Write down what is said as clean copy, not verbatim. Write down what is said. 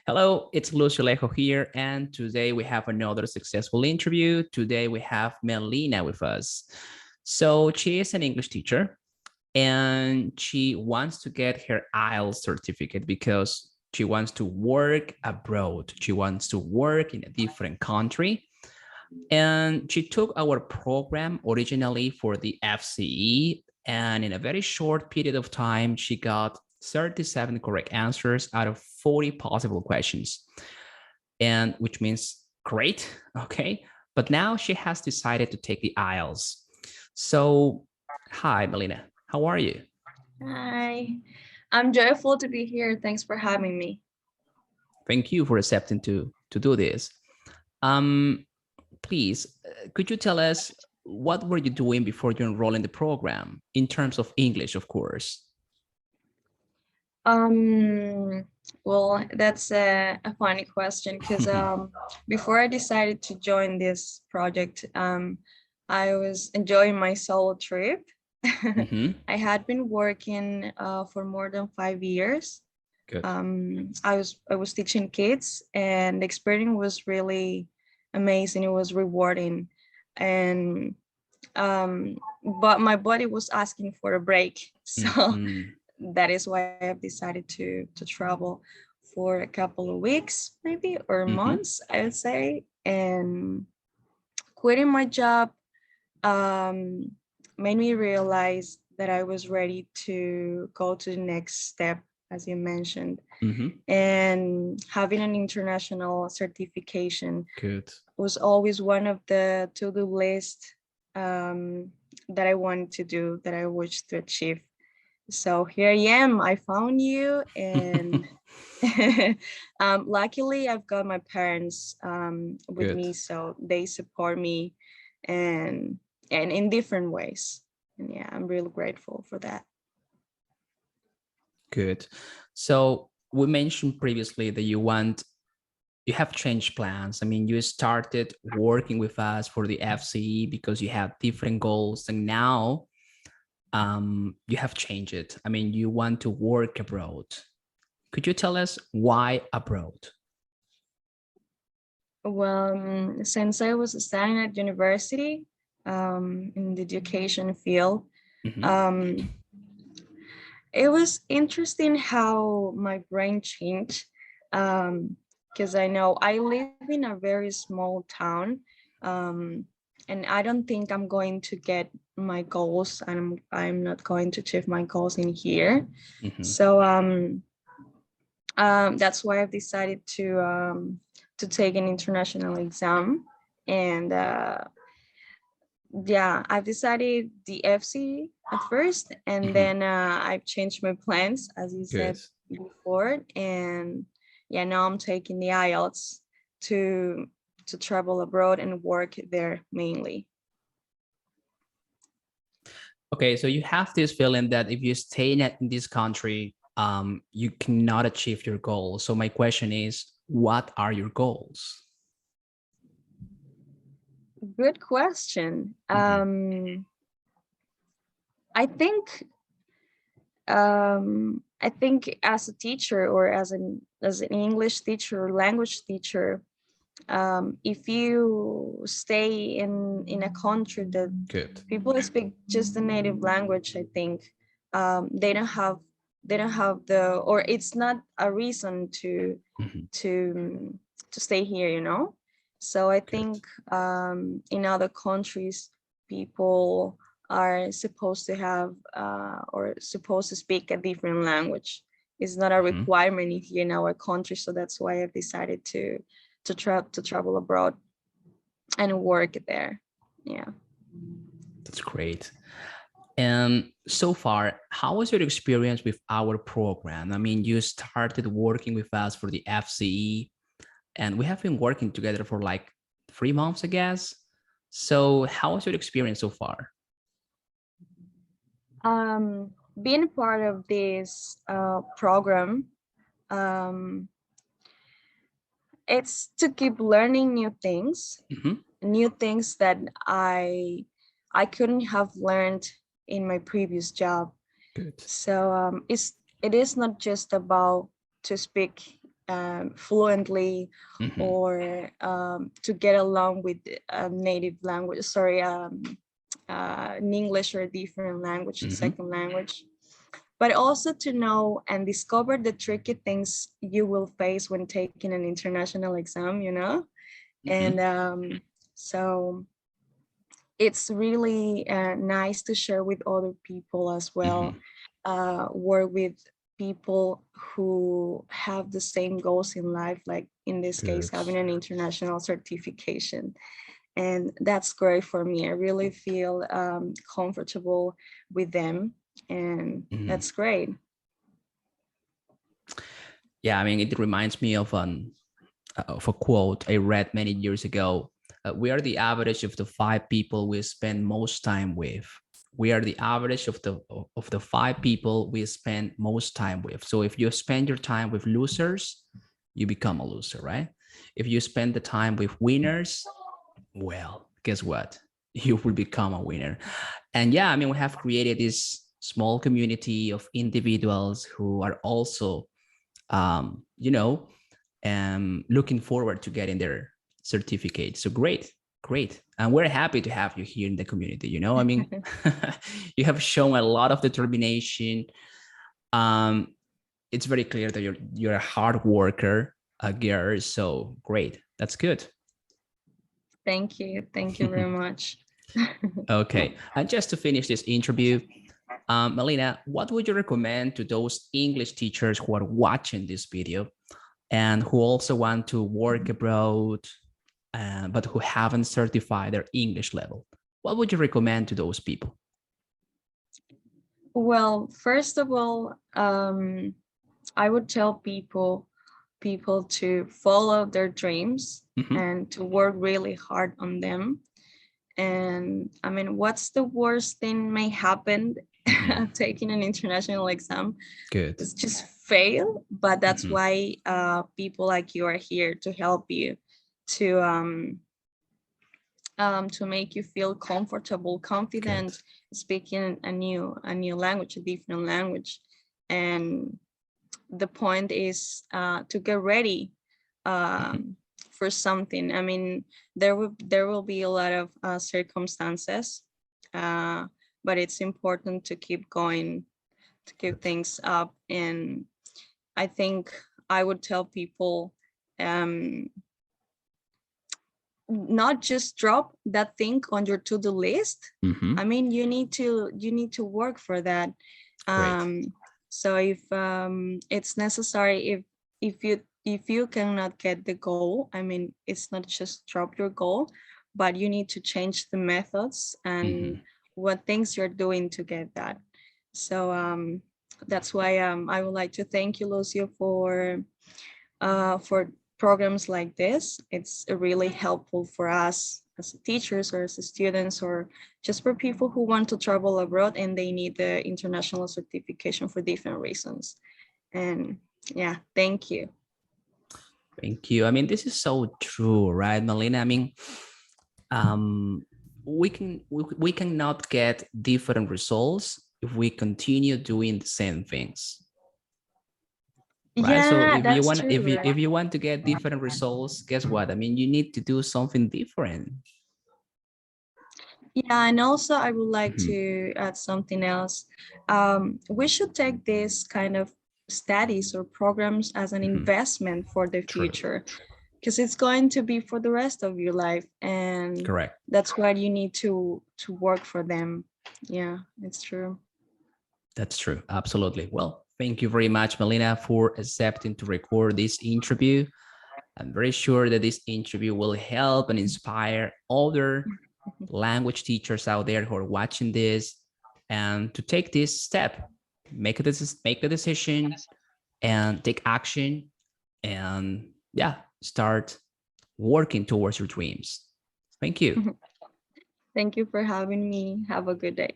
Hello, it's Lucio here, and today we have another successful interview. Today we have Melina with us. So she is an English teacher, and she wants to get her IELTS certificate because she wants to work abroad. She wants to work in a different country. And she took our program originally for the FCE, and in a very short period of time, she got 37 correct answers out of 40 possible questions, and which means great, okay? But now she has decided to take the IELTS. So, hi, Melina, how are you? Hi, I'm joyful to be here. Thanks for having me. Thank you for accepting to do this. Um, Please, could you tell us what were you doing before you enrolled in the program in terms of English, of course? Um, well, that's a funny question because before I decided to join this project, I was enjoying my solo trip. Mm-hmm. I had been working for more than 5 years. Good. I was teaching kids, and the experience was really amazing. It was rewarding, and but my body was asking for a break, so Mm-hmm. that is why I've decided to travel for a couple of weeks, maybe, or Mm-hmm. months, I would say. And quitting my job um, made me realize that I was ready to go to the next step, as you mentioned. Mm-hmm. And having an international certification Good. was always one of the to-do list um, that I wanted to do, that I wished to achieve. So here I am. I found you, and luckily I've got my parents with Good. me, so they support me, and in different ways. And yeah, I'm really grateful for that. Good. So we mentioned previously that you have changed plans. I mean, you started working with us for the FCE because you had different goals, and now you have changed it. I mean, you want to work abroad. Could you tell us why abroad? Well, since I was studying at university in the education field, Mm-hmm. um, it was interesting how my brain changed, because I know I live in a very small town, um, and I don't think I'm going to get my goals. I'm not going to achieve my goals in here. Mm-hmm. So that's why I've decided to take an international exam, and yeah, I've decided the FC at first, and Mm-hmm. then I've changed my plans, as you Good. said before, and yeah, now I'm taking the IELTS to to travel abroad and work there mainly. Okay, so you have this feeling that if you stay in this country, you cannot achieve your goals. So my question is, what are your goals? Good question. Mm-hmm. I think I think as a teacher, or as an English teacher or language teacher, if you stay in a country that Good. people speak just the native language, I think they don't have the, or it's not a reason Mm-hmm. to to stay here, you know. So I Good. think in other countries, people are supposed to have or supposed to speak a different language. It's not a Mm-hmm. requirement here in our country, so that's why I've decided to travel abroad and work there. Yeah. That's great. And so far, how was your experience with our program? I mean, you started working with us for the FCE, and we have been working together for like 3 months, I guess. So, how was your experience so far? Being part of this program, um, it's to keep learning Mm-hmm. new things that I couldn't have learned in my previous job. Good. So it is not just about to speak fluently, Mhm. or to get along with native language, sorry, in English or a different language, Mhm. second language, but also to know and discover the tricky things you will face when taking an international exam, you know? And Mhm. so it's really nice to share with other people as well, Mhm. work with people who have the same goals in life, like in this case, Good. having an international certification. And that's great for me. I really feel comfortable with them, and Mhm. that's great. Yeah, I mean, it reminds me of a quote I read many years ago. We are the average of the 5 people we spend most time with. We are the average of the 5 people we spend most time with. So if you spend your time with losers, you become a loser, right? If you spend the time with winners, well, guess what? You will become a winner. And yeah, I mean, we have created this small community of individuals who are also, you know, looking forward to getting their certificate. So great, great. And we're happy to have you here in the community. You know, I mean, you have shown a lot of determination. Um, it's very clear that you're a hard worker, a girl. So great. That's good. Thank you. Thank you very much. Okay. And just to finish this interview, Melina, what would you recommend to those English teachers who are watching this video and who also want to work abroad, but who haven't certified their English level? What would you recommend to those people? Well, first of all, I would tell people to follow their dreams Mhm. and to work really hard on them. And I mean, what's the worst thing may happen Mhm. taking an international exam? Good. It's just fail. But that's Mhm. why people like you are here to help you, to to make you feel comfortable, Good. confident speaking a new language, a different language. And the point is to get ready Mhm. for something. I mean, there will be a lot of circumstances, uh, but it's important to keep going, to keep Good. things up. And I think I would tell people, um, not just drop that thing on your to-do list. I Mhm. mean, you need to work for that. Great. um so if it's necessary, if you cannot get the goal, I mean, it's not just drop your goal, but you need to change the methods and Mhm. what things you're doing to get that. So that's why I would like to thank you, Lucio, for programs like this. It's really helpful for us as teachers or as students, or just for people who want to travel abroad and they need the international certification for different reasons. And yeah, thank you. Thank you. I mean, this is so true, right, Melina? I mean, um, we cannot get different results if we continue doing the same things, right? So Yeah, that's true, right? if you want to get different results, guess what? I mean, you need to do something different. Yeah, and also I would like Mhm. to add something else. We should take this kind of studies or programs as an Mhm. investment for the True. future, because it's going to be for the rest of your life, and Correct. that's why you need to work for them. Yeah, it's true. That's true. Absolutely. Well, thank you very much, Melina, for accepting to record this interview. I'm very sure that this interview will help and inspire other language teachers out there who are watching this and to take this step, make the decision and take action and yeah, start working towards your dreams. Thank you. Thank you for having me. Have a good day.